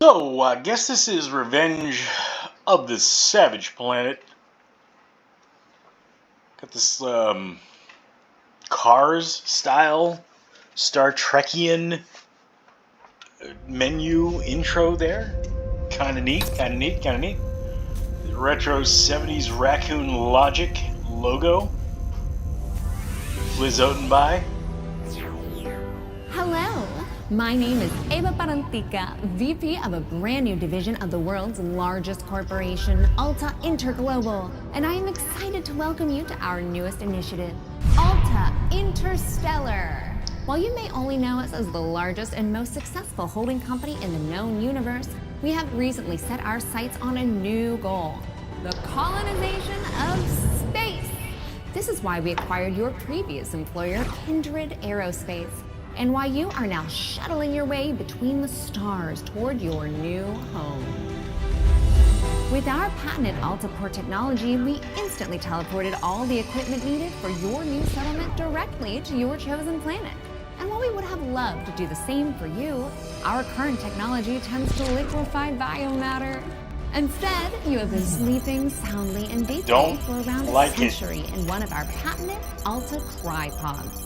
So, I guess this is Revenge of the Savage Planet. Got this Cars style Star Trekian menu intro there. Kinda neat, kinda neat, kinda neat. Retro 70s Raccoon Logic logo. Liz Otenby. Hello, my name is Eva Parantica, VP of a brand new division of the world's largest corporation, Alta Interglobal, and I am excited to welcome you to our newest initiative, Alta Interstellar. While you may only know us as the largest and most successful holding company in the known universe, we have recently set our sights on a new goal, the colonization of space. This is why we acquired your previous employer, Kindred Aerospace, and why you are now shuttling your way between the stars toward your new home. With our patented AltaPort technology, we instantly teleported all the equipment needed for your new settlement directly to your chosen planet. And while we would have loved to do the same for you, our current technology tends to liquefy biomatter. Instead, you have been sleeping soundly and deeply for around a century in one of our patented Alta Crypods.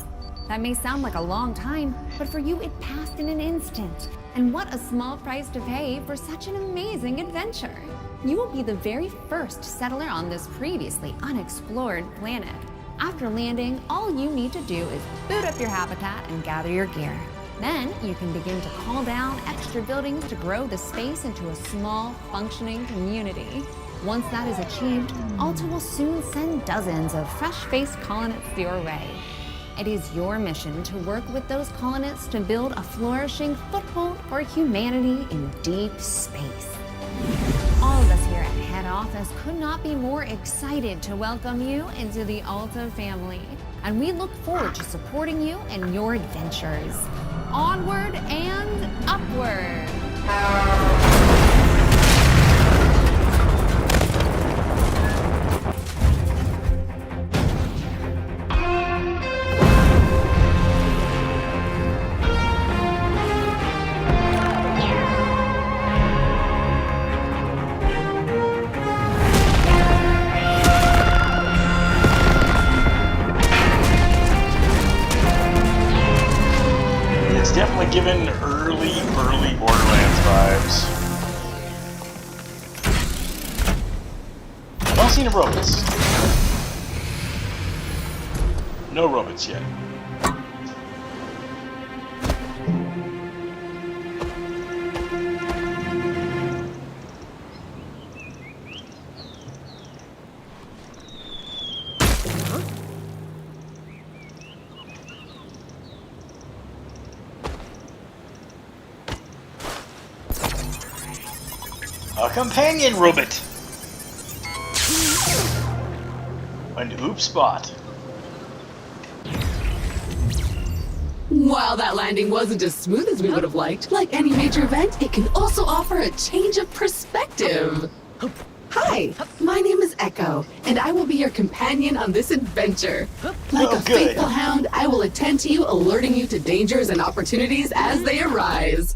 That may sound like a long time, but for you it passed in an instant. And what a small price to pay for such an amazing adventure. You will be the very first settler on this previously unexplored planet. After landing, all you need to do is boot up your habitat and gather your gear. Then you can begin to call down extra buildings to grow the space into a small, functioning community. Once that is achieved, Alta will soon send dozens of fresh-faced colonists your way. It is your mission to work with those colonists to build a flourishing foothold for humanity in deep space. All of us here at head office could not be more excited to welcome you into the Alta family, and we look forward to supporting you in your adventures. Onward and upward. Definitely given early Borderlands vibes. I don't see any robots. No robots yet. A companion robot! An oops spot. While that landing wasn't as smooth as we would have liked, like any major event, it can also offer a change of perspective. Hi, my name is Echo, and I will be your companion on this adventure. Like a faithful hound, I will attend to you, alerting you to dangers and opportunities as they arise.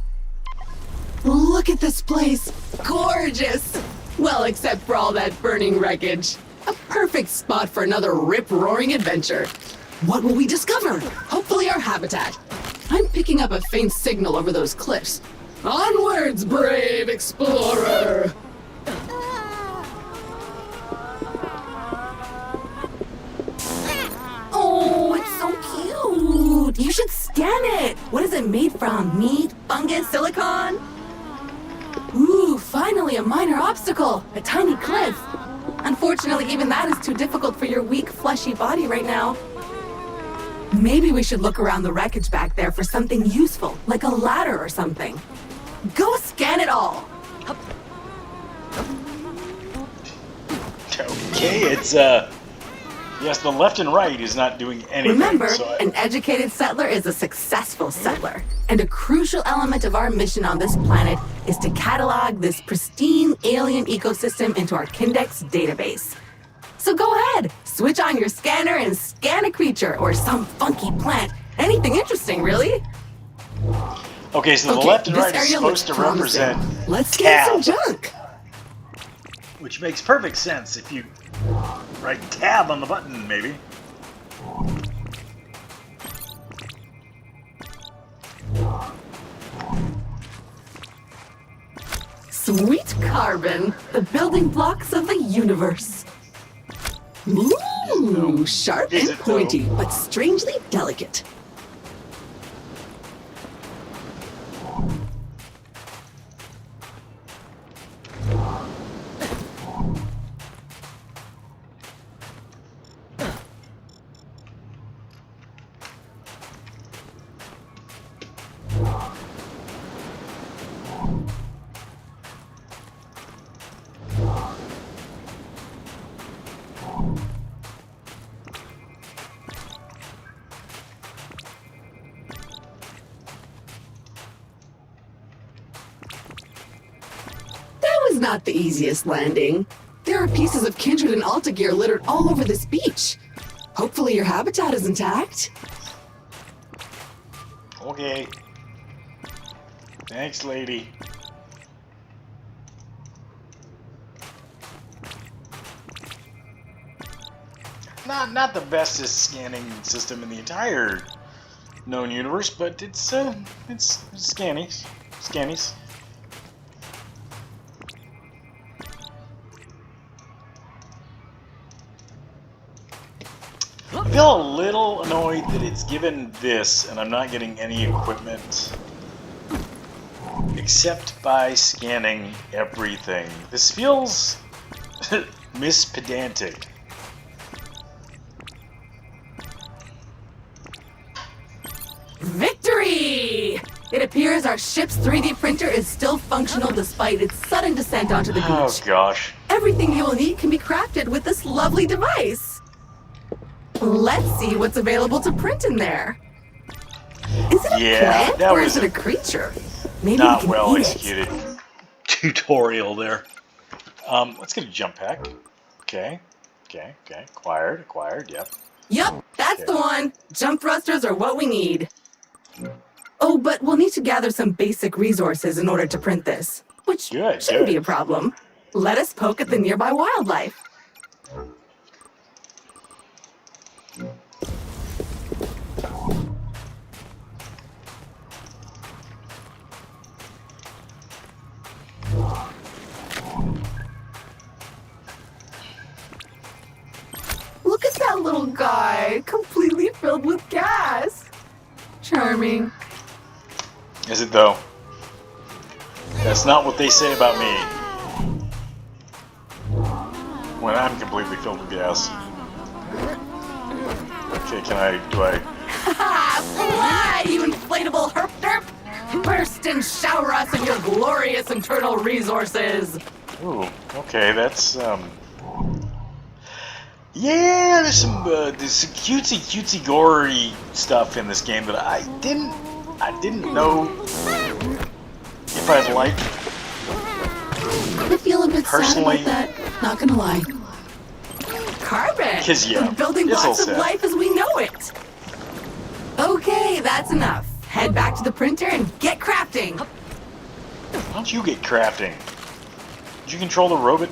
Look at this place. Gorgeous. Well, except for all that burning wreckage. A perfect spot for another rip-roaring adventure. What will we discover? Hopefully our habitat. I'm picking up a faint signal over those cliffs. Onwards, brave explorer! Oh, it's so cute. You should scan it. What is it made from? Meat? Fungus? Silicon? Ooh, finally a minor obstacle. A tiny cliff. Unfortunately, even that is too difficult for your weak, fleshy body right now. Maybe we should look around the wreckage back there for something useful, like a ladder or something. Go scan it all. Okay, it's yes, the left and right is not doing anything. Remember, an educated settler is a successful settler, and a crucial element of our mission on this planet is to catalog this pristine alien ecosystem into our Kindex database. So go ahead, switch on your scanner and scan a creature or some funky plant. Anything interesting, really. Okay, so the Okay, left and this right is area supposed to looks promising. represent Let's scan some tab, junk. which makes perfect sense if you write tab on the button, maybe. Sweet carbon, the building blocks of the universe. Ooh, sharp Is and it, though? pointy, but strangely delicate. That was not the easiest landing. There are pieces of Kindred and Alta gear littered all over this beach. Hopefully your habitat is intact. Okay. Thanks, lady. Not the bestest scanning system in the entire known universe, but it's scannies. Scannies. I feel a little annoyed that it's given this and I'm not getting any equipment except by scanning everything. This feels mispedantic. Victory! It appears our ship's 3D printer is still functional despite its sudden descent onto the beach. Oh gosh. Everything you will need can be crafted with this lovely device. Let's see what's available to print in there. Is it a plant that or was is it a creature? Maybe we not can well eat it. executed tutorial there. Let's get a jump pack. Okay. Acquired, yep. Yup, that's Okay. the one. Jump thrusters are what we need. Oh, but we'll need to gather some basic resources in order to print this, which shouldn't be a problem. Let us poke at the nearby wildlife. Look at that little guy, completely filled with gas. Charming. Is it though? That's not what they say about me. When I'm completely filled with gas. Okay, do I... Ha! Fly, you inflatable herp derp! Burst and shower us in your glorious internal resources! Ooh, okay, that's, yeah, there's some cutesy gory stuff in this game that I didn't know if I'd like. I feel a bit Personally, sad about that, not gonna lie. Carbon! 'Cause, yeah, the building it's blocks all of sad. life as we know it! Okay, that's enough. Head back to the printer and get crafting! Why don't you get crafting? Did you control the robot?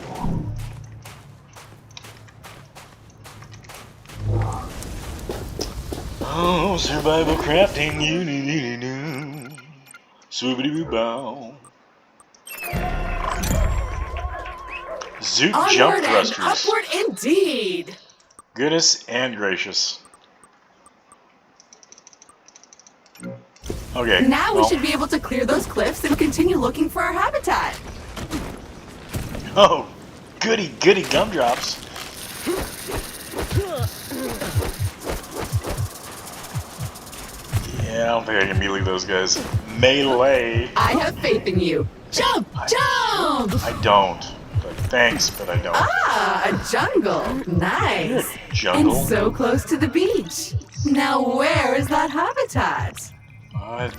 Oh, survival crafting, you swoopity-boo-bow. Zoot jump Onward and thrusters. upward indeed! Goodness and gracious. Okay. Now we well- should be able to clear those cliffs and continue looking for our habitat. Oh, goody gumdrops. Yeah, I don't think I can melee those guys. Melee. I have faith in you. Jump! Jump! I don't. But thanks, but I don't. Ah, a jungle. Nice. Jungle. And so close to the beach. Now where is that habitat?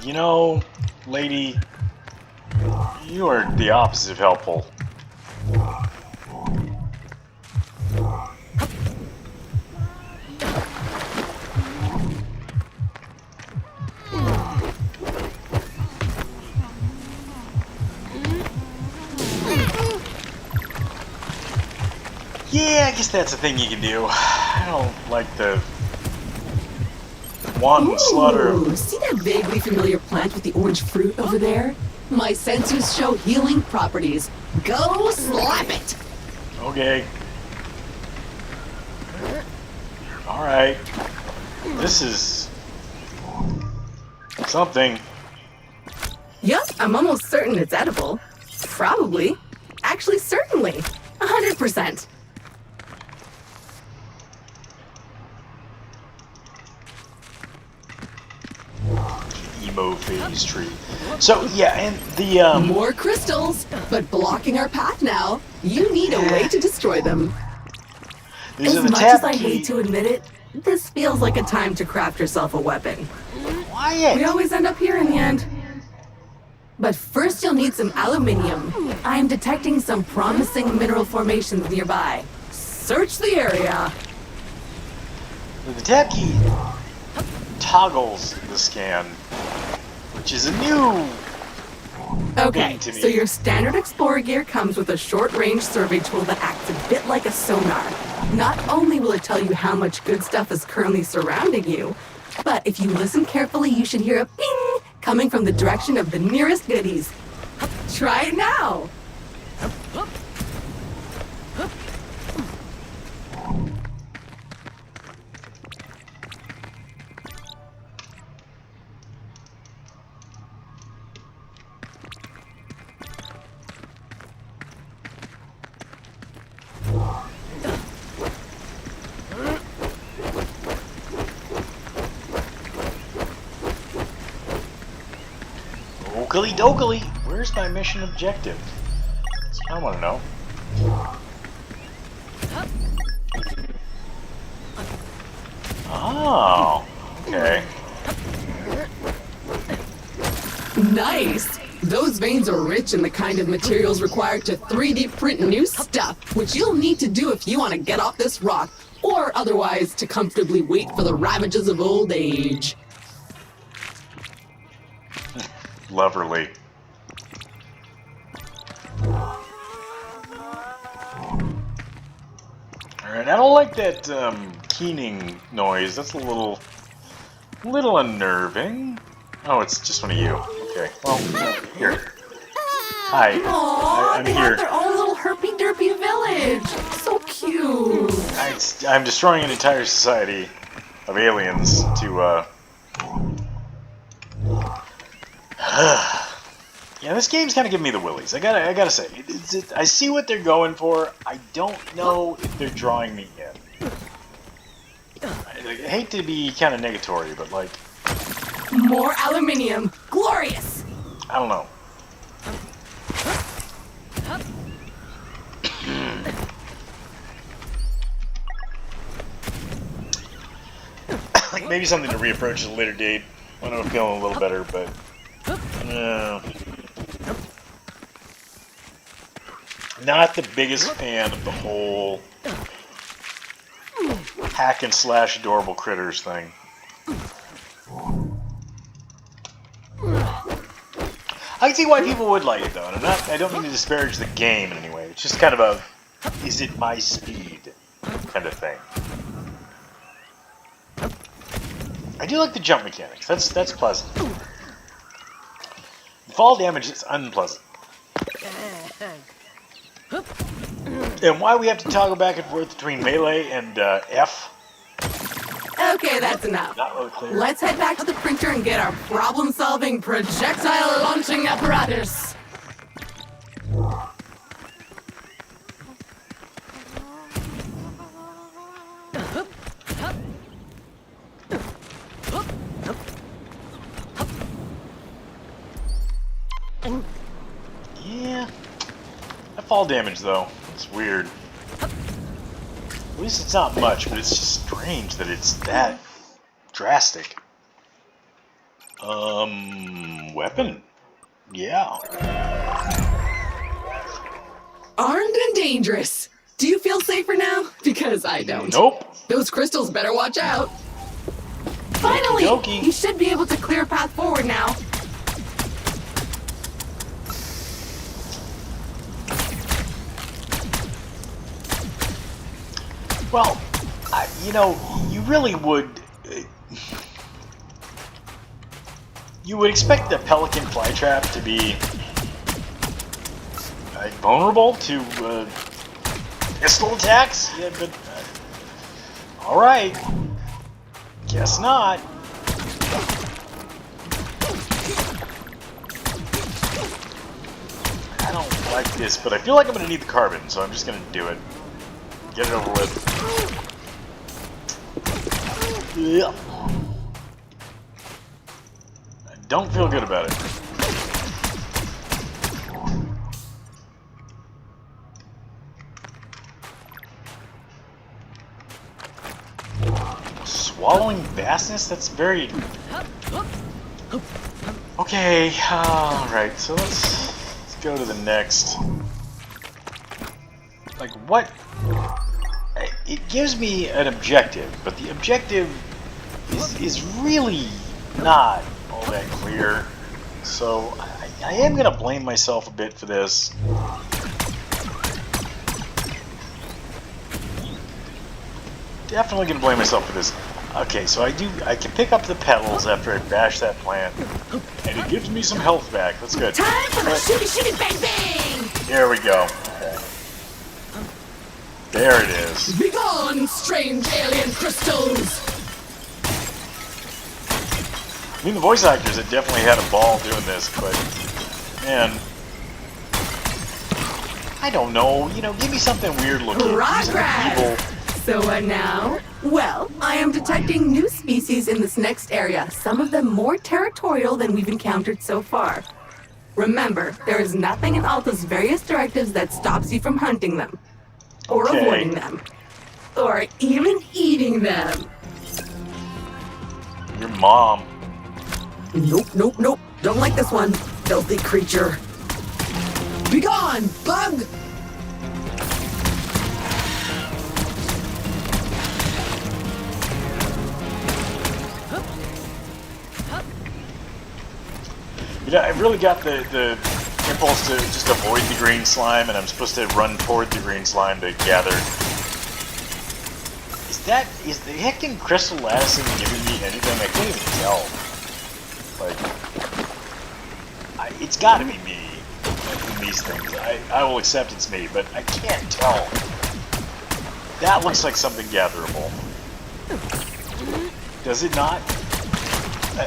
You know, lady, you are the opposite of helpful. guess that's a thing you can do. I don't like the wanton slaughter Ooh, of... see that vaguely familiar plant with the orange fruit over there? My sensors show healing properties. Go slap it! Okay. Alright. This is... something. Yup, I'm almost certain it's edible. Probably. Actually, certainly. 100%. Emo phase tree. So, yeah, and the, More crystals, but blocking our path now. You need a way to destroy them. these are As the much tab as I key. hate to admit it, this feels like a time to craft yourself a weapon. Quiet! We always end up here in the end. But first you'll need some aluminium. I am detecting some promising mineral formations nearby. Search the area. The tab key toggles the scan, which is a new Okay, thing to me. so your standard Explorer gear comes with a short-range survey tool that acts a bit like a sonar. Not only will it tell you how much good stuff is currently surrounding you, but if you listen carefully, you should hear a ping coming from the direction of the nearest goodies. Try it now! Oakley dokley, where's my mission objective? I want to know. Oh, okay. Nice! Those veins are rich in the kind of materials required to 3D print new stuff, which you'll need to do if you want to get off this rock, or otherwise to comfortably wait for the ravages of old age. Loverly. Alright, I don't like that keening noise. That's a little unnerving. Oh, it's just one of you. Okay, well, here. Hi, Aww, I'm they here. have their own little herpy-derpy village. So cute. I'm destroying an entire society of aliens to, yeah, this game's kind of giving me the willies. I gotta say, I see what they're going for. I don't know if they're drawing me in. I hate to be kind of negatory, but like, More aluminium. Glorious. I don't know. Like maybe something to reapproach at a later date when I'm feeling a little better, but not the biggest fan of the whole hack and slash adorable critters thing. I can see why people would like it though, and I don't mean to disparage the game in any way. It's just kind of a, is it my speed kind of thing. I do like the jump mechanics. That's pleasant. Fall damage is unpleasant. And why we have to toggle back and forth between melee and F? Okay, that's enough. Not really clear. Let's head back to the printer and get our problem-solving projectile launching apparatus. Yeah. That fall damage though, it's weird. At least it's not much, but it's just strange that it's that drastic. Weapon? Yeah. Armed and dangerous. Do you feel safer now? Because I don't. Nope. Those crystals better watch out. Finally! Okey-dokey. You should be able to clear a path forward now. Well, you know, you really would... you would expect the pelican flytrap to be vulnerable to pistol attacks? Yeah, but... alright. Guess not. I don't like this, but I feel like I'm going to need the carbon, so I'm just going to do it. Get it over with. Yeah. I don't feel good about it. Swallowing vastness? That's very... okay, alright, so let's go to the next. Like, what? It gives me an objective, but the objective is really not all that clear. So, I am going to blame myself a bit for this. Definitely going to blame myself for this. Okay, so I can pick up the petals after I bash that plant, and it gives me some health back. That's good. Time for the shooty bang bang! There we go. Okay. There it is. Begone, strange alien crystals! I mean, the voice actors had definitely had a ball doing this, but, man, I don't know. You know, give me something weird looking. Progress! Evil. So what now? Well, I am detecting new species in this next area, some of them more territorial than we've encountered so far. Remember, there is nothing in Alta's various directives that stops you from hunting them. Or Okay. avoiding them. Or even eating them. Your mom. Nope. Don't like this one. Filthy creature. Begone, bug! You know, I've really got the impulse to just avoid the green slime, and I'm supposed to run toward the green slime to gather. Is the heckin' crystal latticing giving me anything? I can't even tell. Like, it's gotta be me in these things. I will accept it's me, but I can't tell. That looks like something gatherable. Does it not?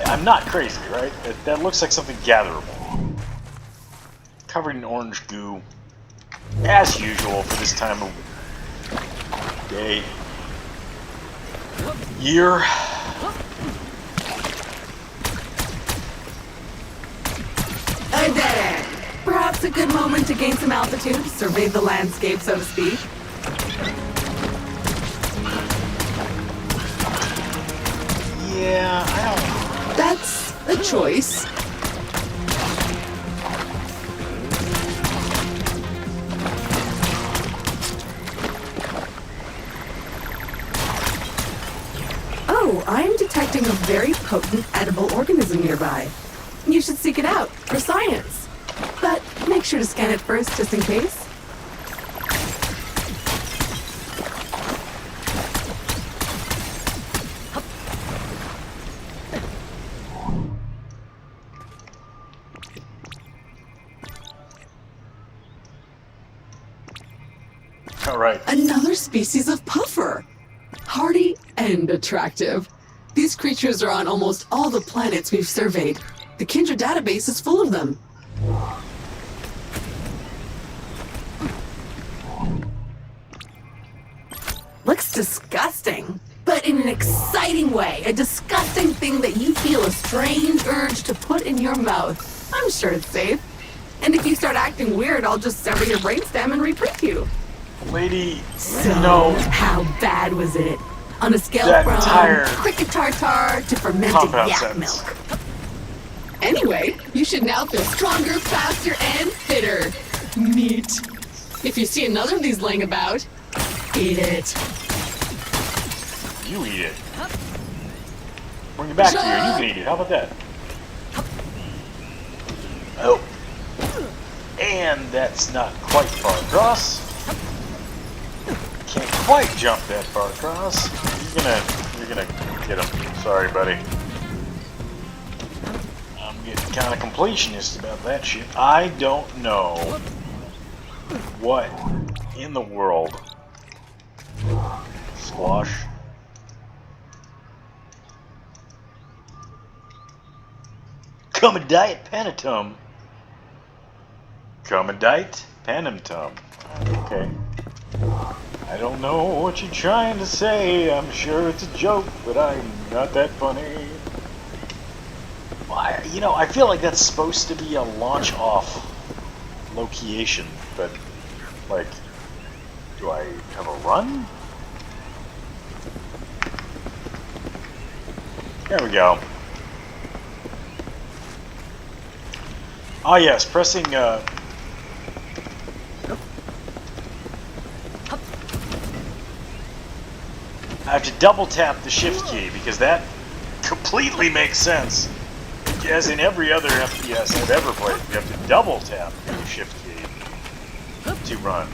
I'm not crazy, right? That looks like something gatherable. Covered in orange goo. As usual for this time of day. Year. I did it! Perhaps a good moment to gain some altitude, survey the landscape, so to speak. Yeah, I don't... That's a choice. Oh, I am detecting a very potent edible organism nearby. You should seek it out for science. But make sure to scan it first, just in case. All right. Another species of puffer. Hardy and attractive. These creatures are on almost all the planets we've surveyed. The Kindred database is full of them. Looks disgusting, but in an exciting way. A disgusting thing that you feel a strange urge to put in your mouth. I'm sure it's safe. And if you start acting weird, I'll just sever your brainstem and reprint you. Lady, So, no. how bad was it? On a scale That from entire cricket tartar to fermented compound yak sentence. milk. Anyway, you should now feel stronger, faster, and fitter. Neat. If you see another of these laying about, eat it. You eat it. Bring it back to you. You can eat it. How about that? Oh. And that's not quite far across. Can't quite jump that far across. You're gonna get him. Sorry, buddy. I'm getting kind of completionist about that shit. I don't know what in the world. Squash. Commandite Panatum. Commandite Panatum. Okay. I don't know what you're trying to say. I'm sure it's a joke, but I'm not that funny. Well, I feel like that's supposed to be a launch-off location, but, like, do I have a run? There we go. Oh yes, pressing, I have to double tap the shift key because that completely makes sense. As in every other FPS I've ever played, you have to double tap the shift key to run.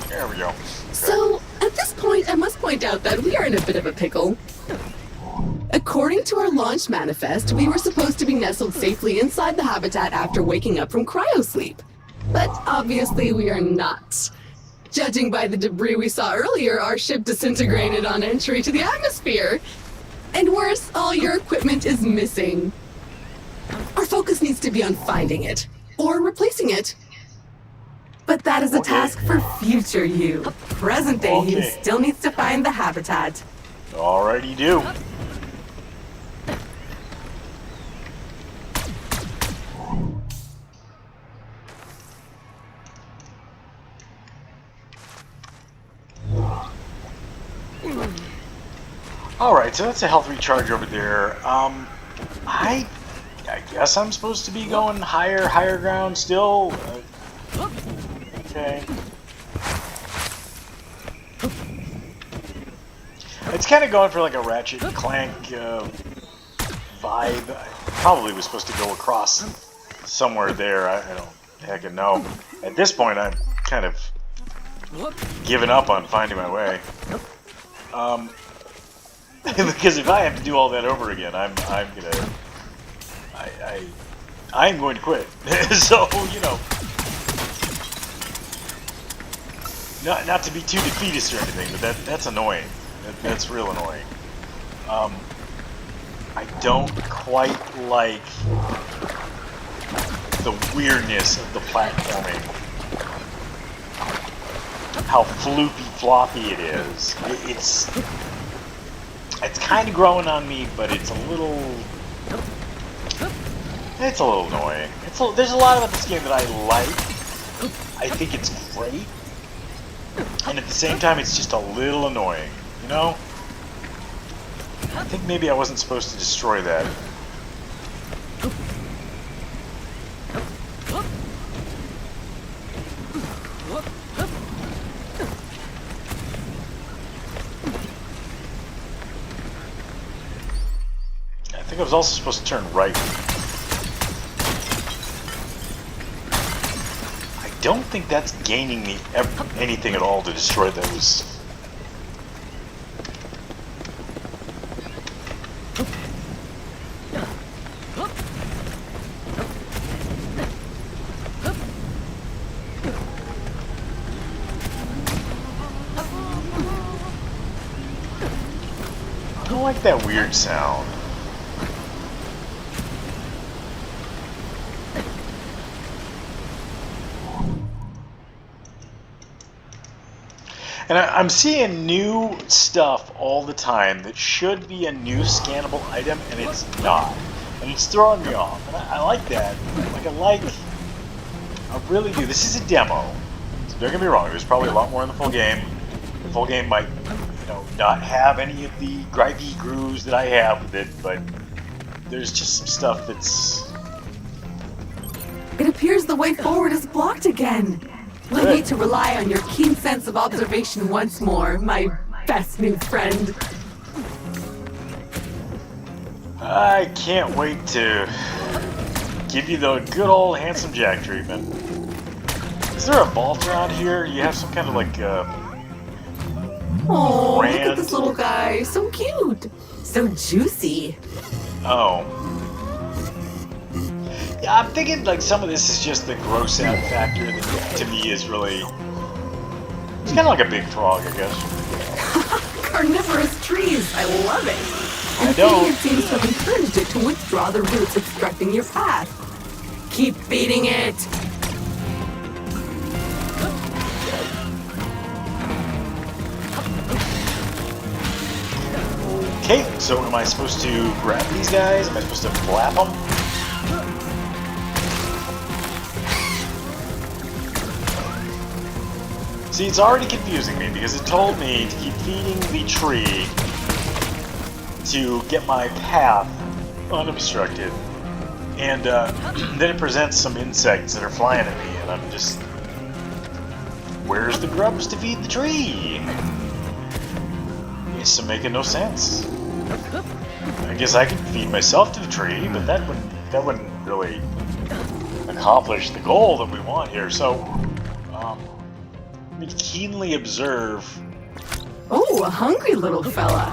There we go. Okay. So, at this point, I must point out that we are in a bit of a pickle. According to our launch manifest, we were supposed to be nestled safely inside the habitat after waking up from cryosleep. But obviously we are not. Judging by the debris we saw earlier, our ship disintegrated on entry to the atmosphere. And worse, all your equipment is missing. Our focus needs to be on finding it, or replacing it. But that is a task for future you. Present day you still needs to find the habitat. Alrighty do. Alright, so that's a health recharge over there. I guess I'm supposed to be going higher ground still. Okay. It's kind of going for like a Ratchet and Clank vibe. I probably was supposed to go across somewhere there. I don't heckin' know. At this point, I'm kind of giving up on finding my way. Because if I have to do all that over again, I'm going to quit. So, you know, not to be too defeatist or anything, but that's annoying. That's real annoying. I don't quite like the weirdness of the platforming. How floopy floppy it is. It's kind of growing on me, but it's a little annoying. There's a lot about this game that I like. I think it's great, and at the same time, it's just a little annoying. You know? I think maybe I wasn't supposed to destroy that. I think I was also supposed to turn right. I don't think that's gaining me anything at all to destroy those. I don't like that weird sound. And I'm seeing new stuff all the time that should be a new scannable item, and it's not. And it's throwing me off. And I like that. I really do. This is a demo. So don't get me wrong. There's probably a lot more in the full game. The full game might, not have any of the gripey grooves that I have with it, but there's just some stuff that's... It appears the way forward is blocked again. We'll need to rely on your keen sense of observation once more, my best new friend. I can't wait to give you the good old handsome Jack treatment. Is there a vault around here? You have some kind of like Oh, look at brand? this little guy. So cute. So juicy. Oh. Yeah, I'm thinking like some of this is just the gross out factor that to me is really... It's kind of like a big frog, I guess. Carnivorous trees. I love it. I And don't. feeding it seems to have encouraged it to withdraw the roots obstructing your path. Keep feeding it. Okay, so am I supposed to grab these guys? Am I supposed to flap them? See, it's already confusing me because it told me to keep feeding the tree to get my path unobstructed. And then it presents some insects that are flying at me, and I'm just... Where's the grubs to feed the tree? It's making no sense. I guess I could feed myself to the tree, but that wouldn't really accomplish the goal that we want here. So, let me keenly observe. Oh, a hungry little fella.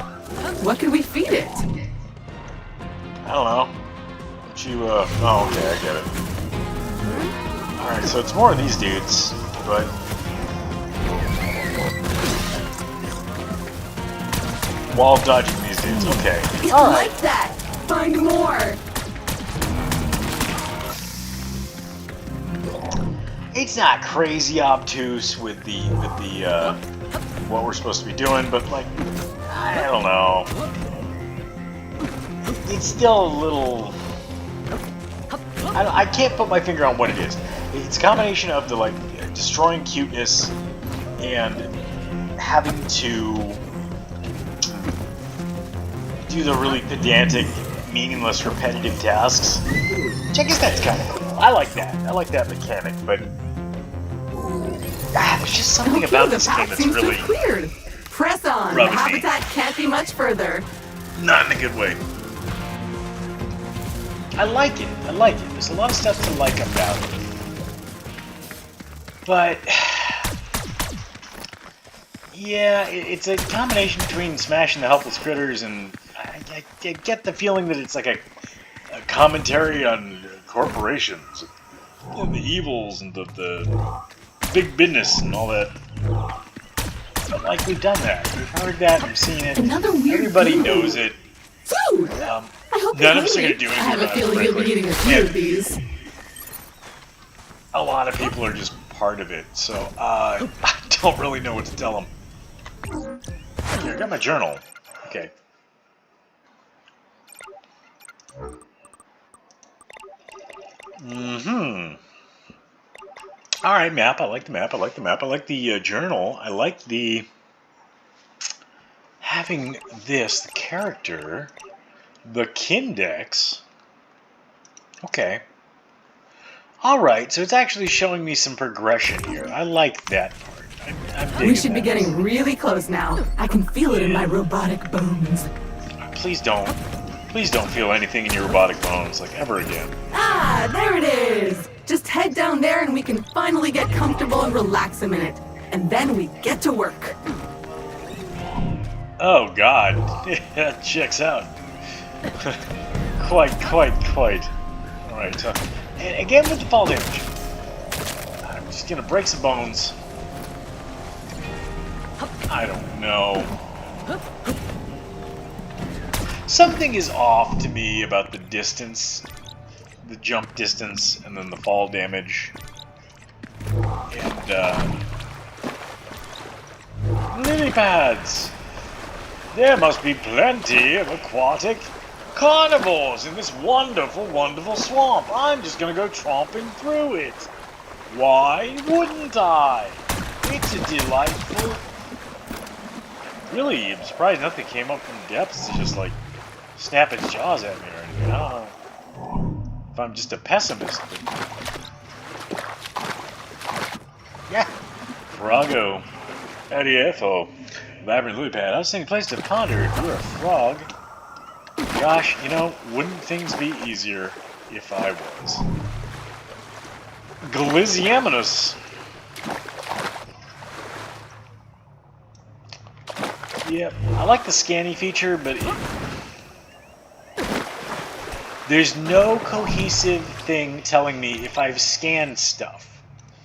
What could we feed it? I don't know. But you, oh, okay, I get it. Alright, so it's more of these dudes, but... While dodging these dudes, okay. I like that. Find more. It's not crazy obtuse with the what we're supposed to be doing, but like, I don't know. It's still a little... I can't put my finger on what it is. It's a combination of the like destroying cuteness and having to do the really pedantic, meaningless, repetitive tasks. Which I guess that's kind of cool. I like that. I like that mechanic, but there's just something about this game that's really cleared. Press on. The rubbing me. habitat can't be much further. Not in a good way. I like it. I like it. There's a lot of stuff to like about it. But yeah, it's a combination between smashing the helpless critters and I get the feeling that it's like a commentary on corporations and the evils and the big business and all that. But like, we've done that. We've heard that. We've seen it. Another weird Everybody food. knows it. Food. I hope None of it's us are going late. to do I anything have a about it, feeling you'll be frankly. eating a few of these. A lot of people are just part of it, so I don't really know what to tell them. Here, I got my journal. Okay. Alright, map. I like the map. I like the map. I like the journal. I like the... having this, the character, the Kindex. Okay. Alright, so it's actually showing me some progression here. I like that part. I'm digging We should be that. getting really close now. I can feel it in my robotic bones. Please don't. Please don't feel anything in your robotic bones, like, ever again. Ah, there it is. Just head down there and we can finally get comfortable and relax a minute. And then we get to work. Oh, God. That checks out. Quite. Alright, and again with the fall damage. I'm just gonna break some bones. I don't know. Something is off to me about the distance, the jump distance, and then the fall damage. And, lily pads! There must be plenty of aquatic carnivores in this wonderful, wonderful swamp. I'm just gonna go tromping through it. Why wouldn't I? It's a delightful... Really, I'm surprised nothing came up from the depths to just, like, snap its jaws at me or anything. I don't know if I'm just a pessimist, but... Yeah. Frogo. Howdy, FO. Labyrinth lily pad. I was thinking place to ponder if you're a frog. Gosh, wouldn't things be easier if I was? Glizziaminus. Yep, I like the scanning feature, but there's no cohesive thing telling me if I've scanned stuff.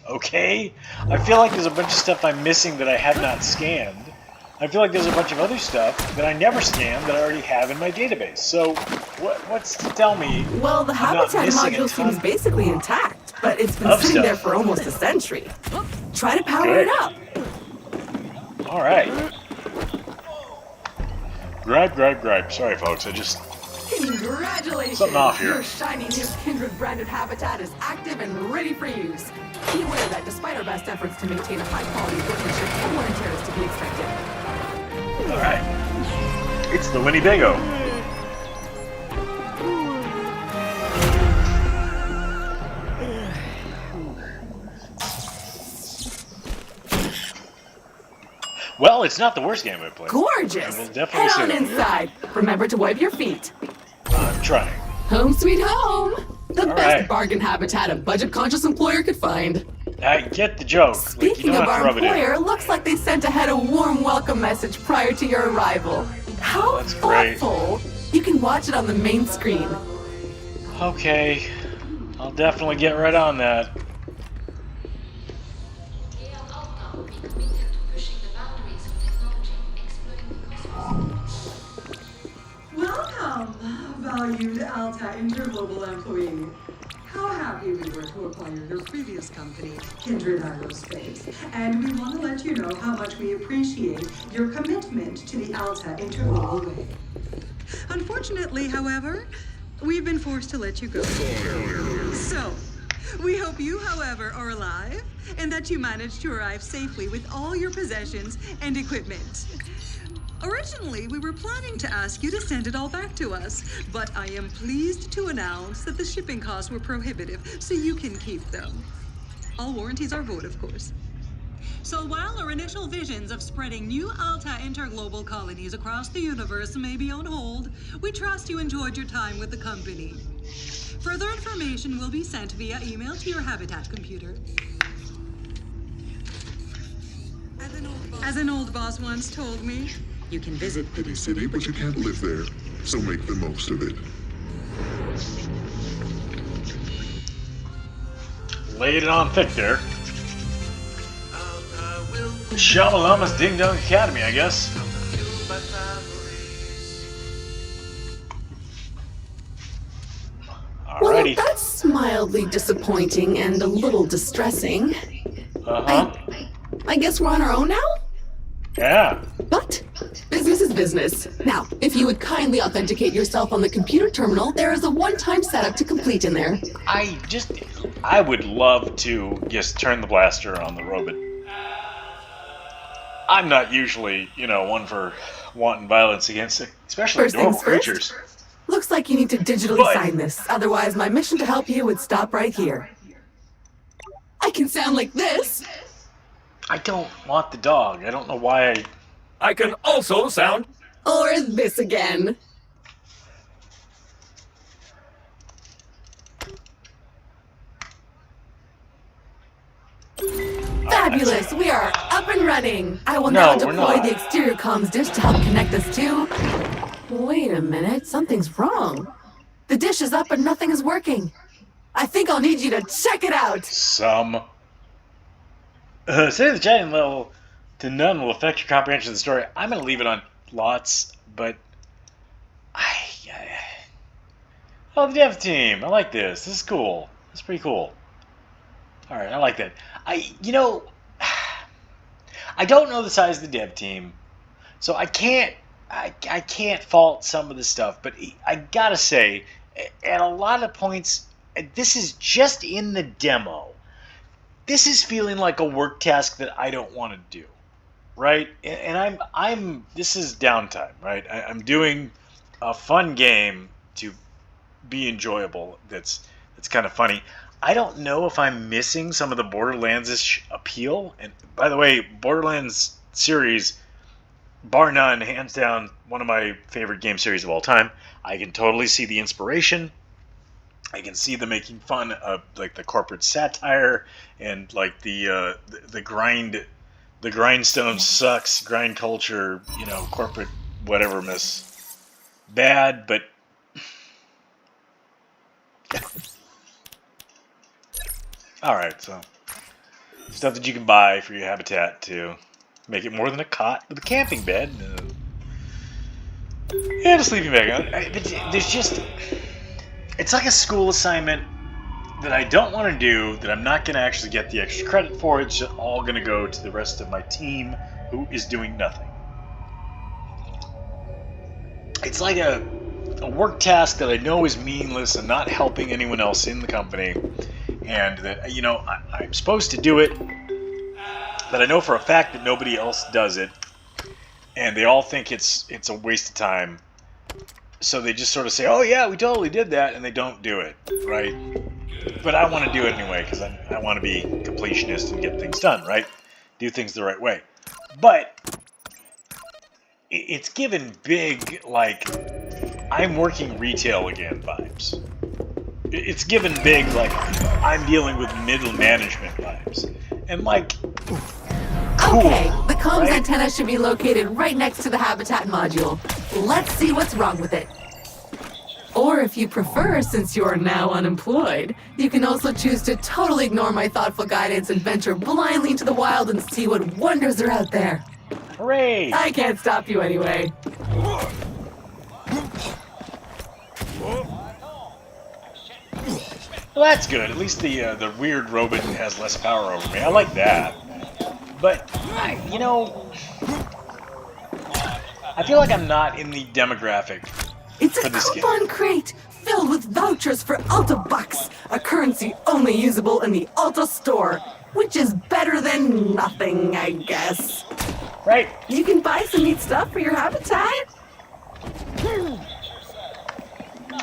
Okay? I feel like there's a bunch of stuff I'm missing that I have not scanned. I feel like there's a bunch of other stuff that I never scanned that I already have in my database. So, what's to tell me Well, the I'm not habitat missing a module ton seems basically intact, but it's been of sitting there stuff? for almost a century. Try to power Okay. it up. Alright. Gripe. Sorry, folks, I just... Congratulations! Something off here. Your shiny new Kindred branded habitat is active and ready for use. Be aware that despite our best efforts to maintain a high quality workmanship, some wear and tear is to be expected. Alright. It's the Winnebago. Well, it's not the worst game I've played. Gorgeous! I will definitely Head say on that. inside. Remember to wipe your feet. I'm trying. Home sweet home! The All best right. bargain habitat a budget-conscious employer could find. I get the joke. Speaking you don't of have to our rub it in. employer, looks like they sent ahead a warm welcome message prior to your arrival. How That's great. thoughtful! You can watch it on the main screen. Okay. I'll definitely get right on that. Welcome, valued Alta Interglobal employee. How happy we were to acquire your previous company, Kindred Aerospace. And we want to let you know how much we appreciate your commitment to the Alta Interglobal way. Unfortunately, however, we've been forced to let you go. So, we hope you, however, are alive and that you managed to arrive safely with all your possessions and equipment. Originally, we were planning to ask you to send it all back to us, but I am pleased to announce that the shipping costs were prohibitive, so you can keep them. All warranties are void, of course. So while our initial visions of spreading new Alta interglobal colonies across the universe may be on hold, we trust you enjoyed your time with the company. Further information will be sent via email to your Habitat computer. As an old boss once told me, you can visit Pity city, but you can't live there. So make the most of it. Laid it on thick there. Shamalama's Ding Dong Academy, I guess. Well, Alrighty. that's mildly disappointing and a little distressing. Uh-huh. I guess we're on our own now? Yeah. But business is business. Now, if you would kindly authenticate yourself on the computer terminal, there is a one-time setup to complete in there. I would love to just turn the blaster on the robot. I'm not usually, one for wanton violence against, especially First adorable things first. creatures. Looks like you need to digitally What? sign this. Otherwise, my mission to help you would stop right here. I can sound like this. I don't want the dog. I don't know why I can also sound. Or this again. Fabulous! We are up and running. I will No, now we're deploy not. the exterior comms dish to help connect us to... Wait a minute, something's wrong. The dish is up and nothing is working. I think I'll need you to check it out. some. Say the chatting level to none will affect your comprehension of the story. I'm going to leave it on lots, but oh, the dev team. I like this. This is cool. That's pretty cool. All right, I like that. I don't know the size of the dev team, so I can't fault some of the stuff, but I gotta say, at a lot of points, this is just in the demo. This is feeling like a work task that I don't want to do, right? And this is downtime, right? I'm doing a fun game to be enjoyable. That's kind of funny. I don't know if I'm missing some of the Borderlands-ish appeal. And by the way, Borderlands series bar none, hands down, one of my favorite game series of all time. I can totally see the inspiration. I can see them making fun of like the corporate satire and like the grind, the grindstone sucks, grind culture, corporate whatever miss. Bad, but all right. So stuff that you can buy for your habitat to make it more than a cot with a camping bed and a sleeping bag on it. But there's just, it's like a school assignment that I don't want to do, that I'm not going to actually get the extra credit for. It's just all going to go to the rest of my team who is doing nothing. It's like a work task that I know is meaninless and not helping anyone else in the company, and that, I'm supposed to do it, but I know for a fact that nobody else does it, and they all think it's a waste of time. So they just sort of say, oh yeah, we totally did that, and they don't do it, right? But I want to do it anyway, because I want to be completionist and get things done, right? Do things the right way. But it's given big, like, I'm working retail again vibes. It's given big, like, I'm dealing with middle management vibes. And, like, cool. Okay, the comms right? antenna should be located right next to the habitat module. Let's see what's wrong with it. Or if you prefer, since you are now unemployed, you can also choose to totally ignore my thoughtful guidance and venture blindly into the wild and see what wonders are out there. Hooray! I can't stop you anyway. Well, that's good. At least the weird robot has less power over me. I like that. But, I feel like I'm not in the demographic It's for a this game. coupon crate filled with vouchers for Alta Bucks, a currency only usable in the Alta store, which is better than nothing, I guess. Right? You can buy some neat stuff for your habitat.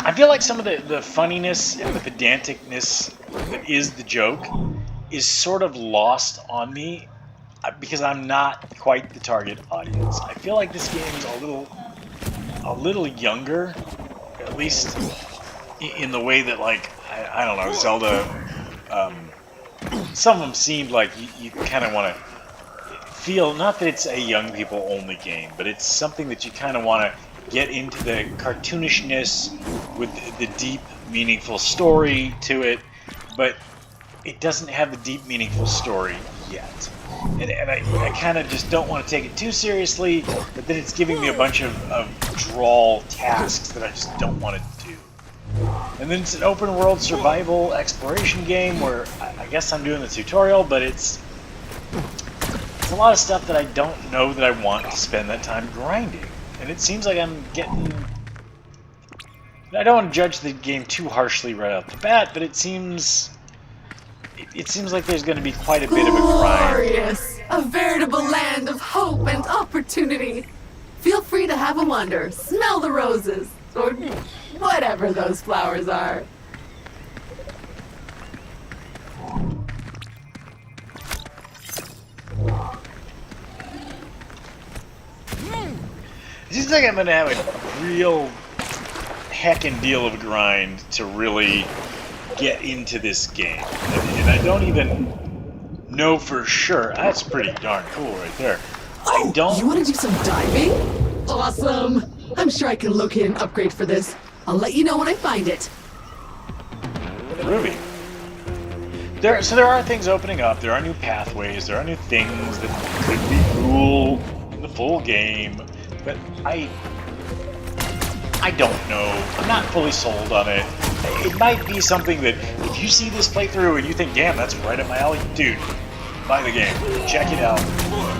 I feel like some of the funniness and the pedanticness that is the joke is sort of lost on me because I'm not quite the target audience. I feel like this game is a little younger, at least in the way that, like, I don't know, Zelda, some of them seemed like you kind of want to feel, not that it's a young people only game, but it's something that you kind of want to get into the cartoonishness with the deep, meaningful story to it, but it doesn't have the deep, meaningful story yet. And I kind of just don't want to take it too seriously, but then it's giving me a bunch of drawl tasks that I just don't want to do. And then it's an open world survival exploration game where I guess I'm doing the tutorial, but it's a lot of stuff that I don't know that I want to spend that time grinding. And it seems like I'm getting... I don't want to judge the game too harshly right off the bat, but it seems like there's going to be quite a bit of a grind. Glorious! A veritable land of hope and opportunity. Feel free to have a wander, smell the roses, or whatever those flowers are. It seems like I'm going to have a real heckin' deal of a grind to really get into this game. And I don't even know for sure. That's pretty darn cool right there. Oh, you want to do some diving? Awesome! I'm sure I can locate an upgrade for this. I'll let you know when I find it. Ruby. So there are things opening up. There are new pathways. There are new things that could be cool in the full game. But I don't know. I'm not fully sold on it. It might be something that if you see this playthrough and you think, damn, that's right up my alley, dude, buy the game. Check it out.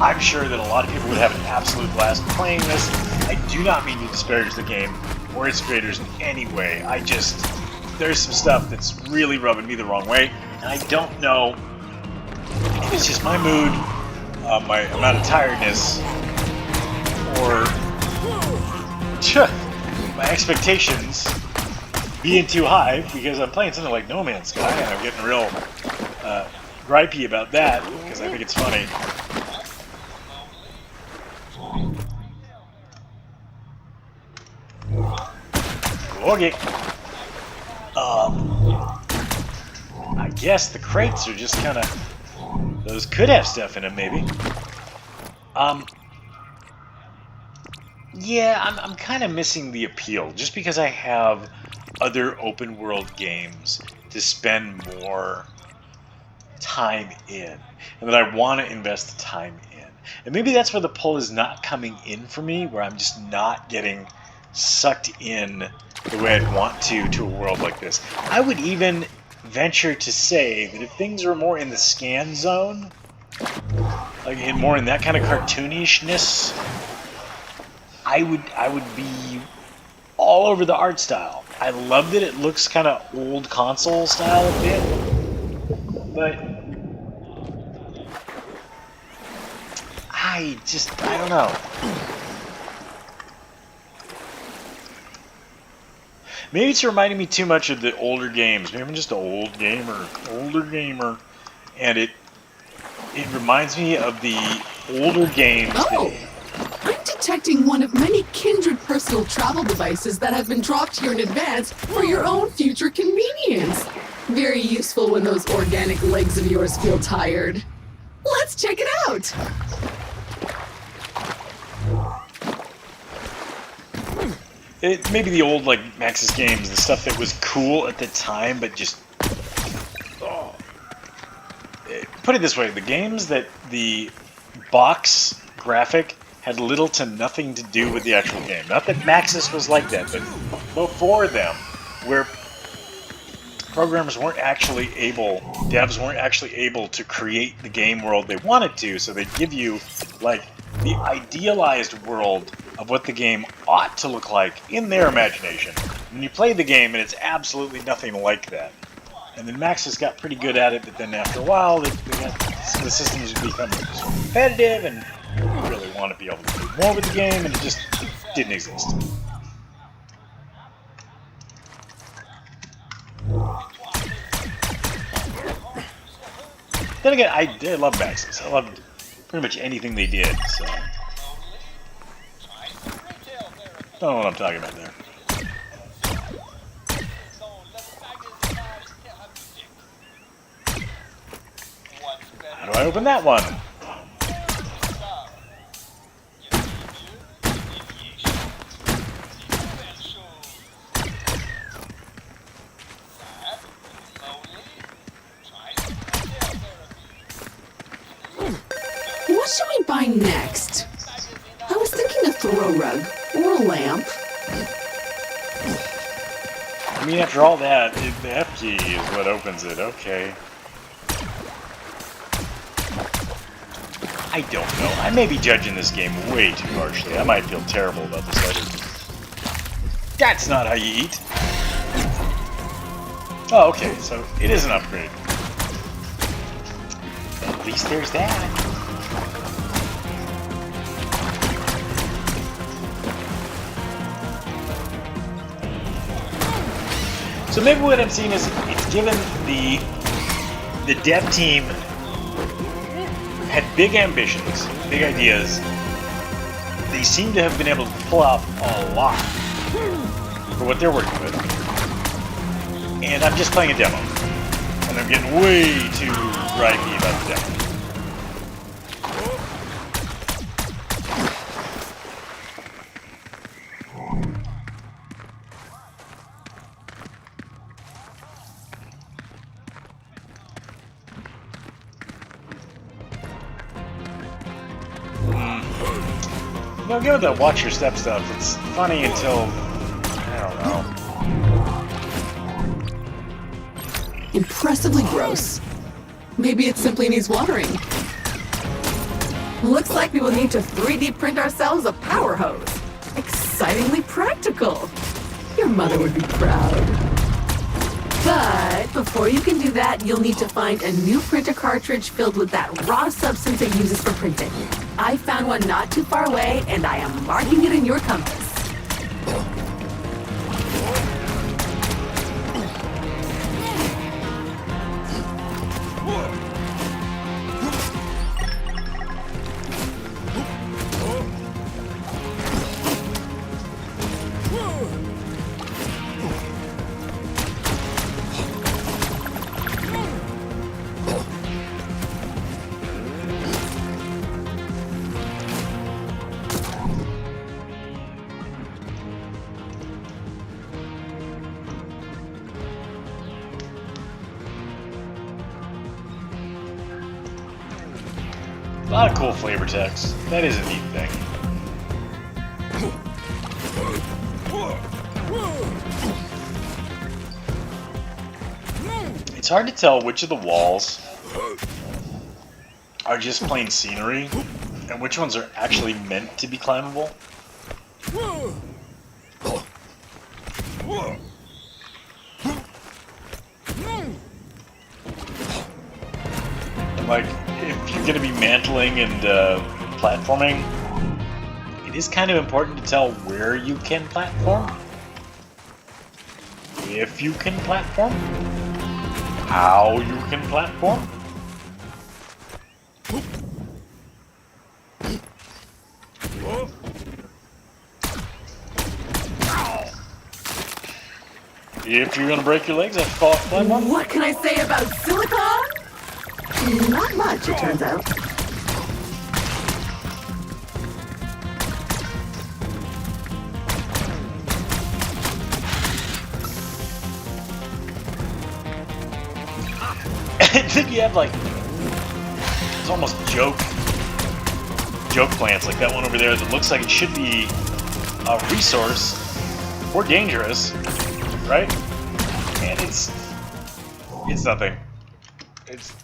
I'm sure that a lot of people would have an absolute blast playing this. I do not mean to disparage the game or its creators in any way. There's some stuff that's really rubbing me the wrong way, and I don't know if it's just my mood, my amount of tiredness, or my expectations being too high, because I'm playing something like No Man's Sky and I'm getting real gripey about that because I think it's funny. Okay. I guess the crates are just kind of... Those could have stuff in them, maybe. Yeah, I'm kind of missing the appeal, just because I have other open world games to spend more time in, and that I want to invest the time in. And maybe that's where the pull is not coming in for me, where I'm just not getting sucked in the way I'd want to a world like this. I would even venture to say that if things were more in the scan zone, like more in that kind of cartoonishness, I would be all over the art style. I love that it looks kind of old console style a bit, but I don't know. Maybe it's reminding me too much of the older games. Maybe I'm just an older gamer, and it reminds me of the older games. Oh, I'm detecting one of many kindred personal travel devices that have been dropped here in advance for your own future convenience. Very useful when those organic legs of yours feel tired. Let's check it out. It maybe the old like Maxis games, the stuff that was cool at the time, but just put it this way: the games that the box graphic had little to nothing to do with the actual game. Not that Maxis was like that, but before them, where programmers weren't actually able, devs weren't actually able to create the game world they wanted to, so they'd give you like the idealized world of what the game ought to look like in their imagination. And you play the game and it's absolutely nothing like that. And then Maxis got pretty good at it, but then after a while, the systems would become competitive and you really want to be able to do more with the game, and it just didn't exist. Then again, I did love Maxis. I loved pretty much anything they did, so... I don't know what I'm talking about there. How do I open that one? What should we buy next? I was thinking a throw rug or a lamp. I mean, after all that, the F key is what opens it. Okay. I don't know. I may be judging this game way too harshly. I might feel terrible about this later. That's not how you eat. Oh, okay. So it is an upgrade. At least there's that. So maybe what I'm seeing is it's given the dev team had big ambitions, big ideas. They seem to have been able to pull off a lot for what they're working with. And I'm just playing a demo. And I'm getting way too gripey about the demo. You know, given the watch your step stuff, it's funny until, I don't know. Impressively gross. Maybe it simply needs watering. Looks like we will need to 3D print ourselves a power hose. Excitingly practical. Your mother would be proud. But before you can do that, you'll need to find a new printer cartridge filled with that raw substance it uses for printing. I found one not too far away, and I am marking it in your compass. A lot of cool flavor text. That is a neat thing. It's hard to tell which of the walls are just plain scenery and which ones are actually meant to be climbable. Like, if you're going to be mantling and platforming, it is kind of important to tell where you can platform, if you can platform, how you can platform. If you're going to break your legs, I fall off the platform. What can I say about silicon? Not much, it turns out. And then you have like, it's almost joke plants like that one over there that looks like it should be a resource or dangerous, right? And it's nothing.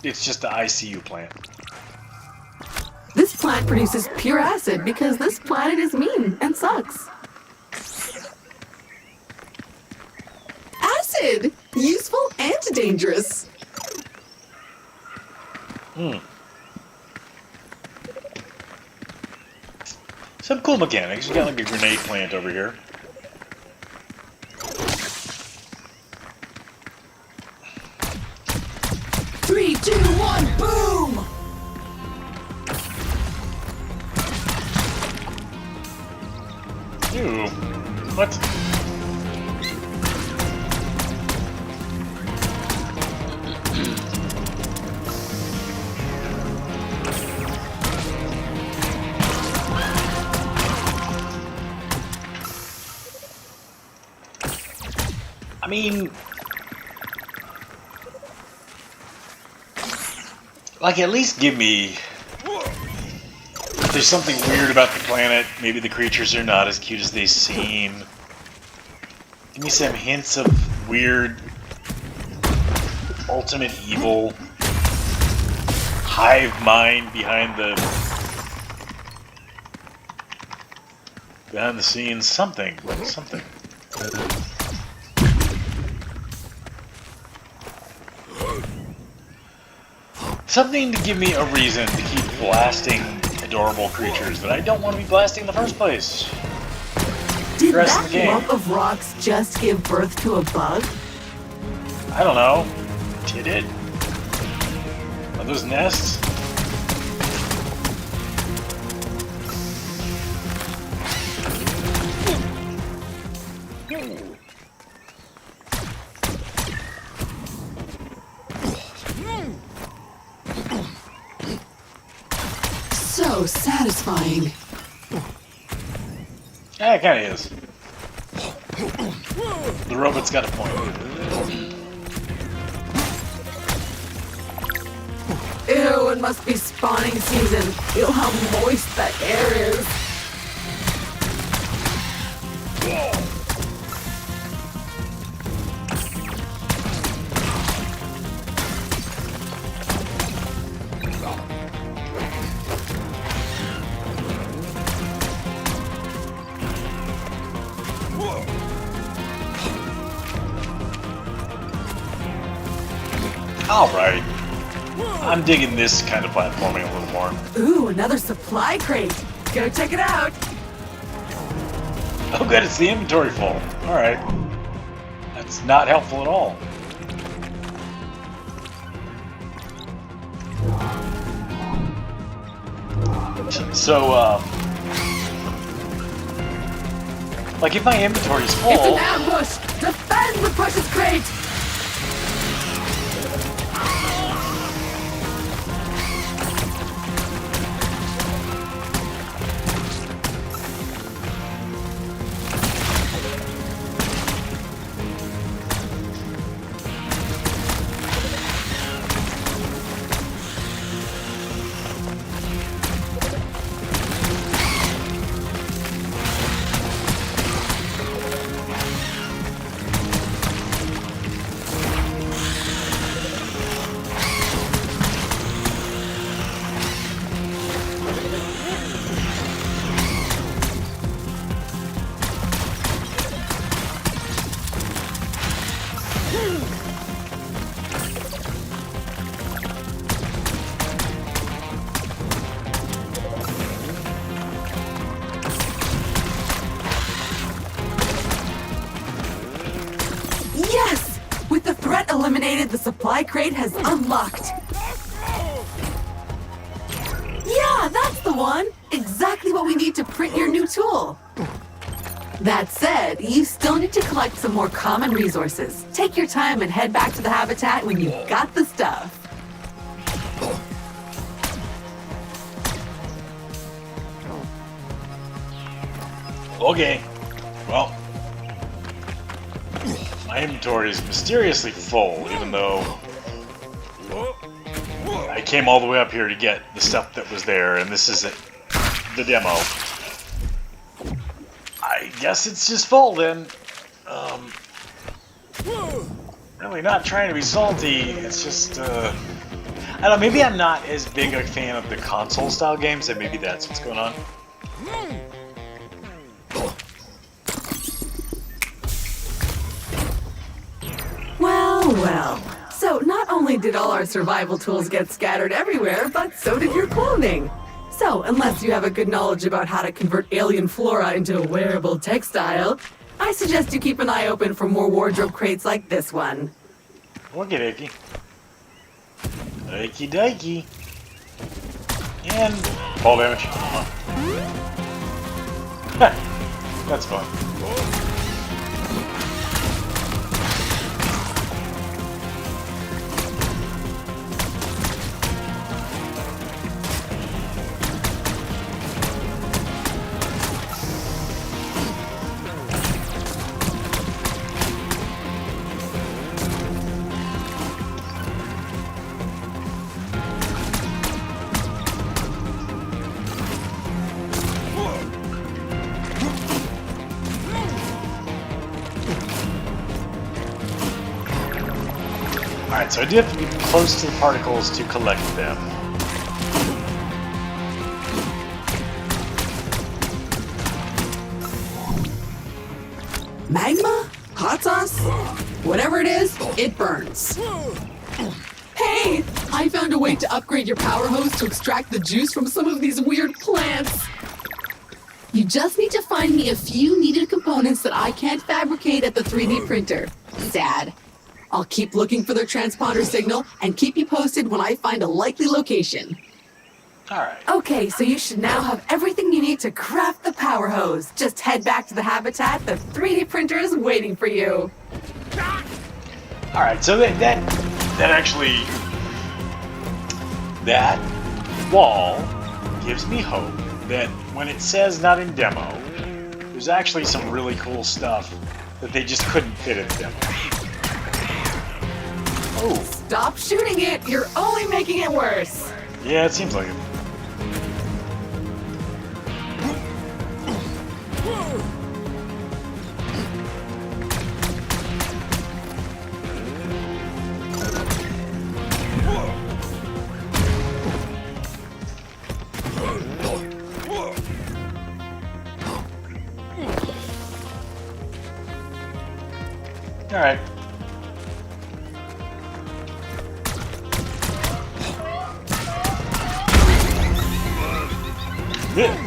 It's just the ICU plant. This plant produces pure acid because this planet is mean and sucks. Acid! Useful and dangerous. Some cool mechanics. You got like a grenade plant over here. Three, two, one, boom! Ew. What? I mean, like, at least give me, if there's something weird about the planet, maybe the creatures are not as cute as they seem. Give me some hints of weird, ultimate evil, hive mind behind the scenes, something. Something to give me a reason to keep blasting adorable creatures that I don't want to be blasting in the first place. Did The rest of that the game. lump of rocks just give birth to a bug? I don't know. Did it? Are those nests? So satisfying. Yeah, it kind of is. The robot's got a point. Ew, it must be spawning season. Feel how moist that air is. Alright. I'm digging this kind of platforming a little more. Ooh, another supply crate. Go check it out. Oh good, it's the inventory full. Alright. That's not helpful at all. So, like if my inventory's It's an full, ambush. Defend the precious crate. detonated, the supply crate has unlocked. Yeah, that's the one! Exactly what we need to print your new tool. That said, you still need to collect some more common resources. Take your time and head back to the habitat when you've got the stuff. Okay. Well, my inventory is mysteriously full, even though I came all the way up here to get the stuff that was there, and this is the demo. I guess it's just full then. Really not trying to be salty. It's just, I don't know, maybe I'm not as big a fan of the console-style games, and maybe that's what's going on. Well, well. So not only did all our survival tools get scattered everywhere, but so did your clothing. So, unless you have a good knowledge about how to convert alien flora into a wearable textile, I suggest you keep an eye open for more wardrobe crates like this one. Okie dokie. Okie dokie. And fall damage. That's fun. Alright, so I do have to be close to the particles to collect them. Magma? Hot sauce? Whatever it is, it burns. Hey! I found a way to upgrade your power hose to extract the juice from some of these weird plants. You just need to find me a few needed components that I can't fabricate at the 3D printer. Sad. I'll keep looking for their transponder signal and keep you posted when I find a likely location. Alright. Okay, so you should now have everything you need to craft the power hose. Just head back to the habitat. The 3D printer is waiting for you. Alright, so that actually, that wall gives me hope that when it says not in demo, there's actually some really cool stuff that they just couldn't fit in the demo. Oh. Stop shooting it! You're only making it worse! Yeah, it seems like it. Alright. Yeah.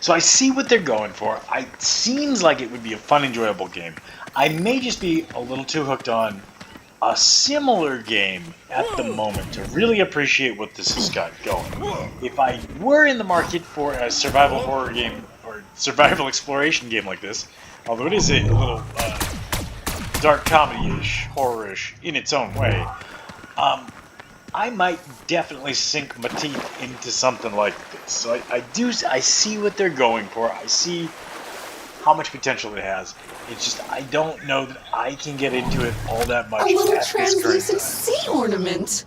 So I see what they're going for. It seems like it would be a fun, enjoyable game. I may just be a little too hooked on a similar game at the moment to really appreciate what this has got going. If I were in the market for a survival horror game or survival exploration game like this, although it is a little dark comedy-ish, horror-ish in its own way, I might definitely sink my teeth into something like this. So I see what they're going for. I see how much potential it has. It's just I don't know that I can get into it all that much. A little at this current translucent time. sea ornament.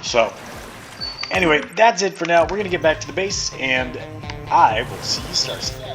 So, anyway, that's it for now. We're gonna get back to the base, and I will see you, Starcy.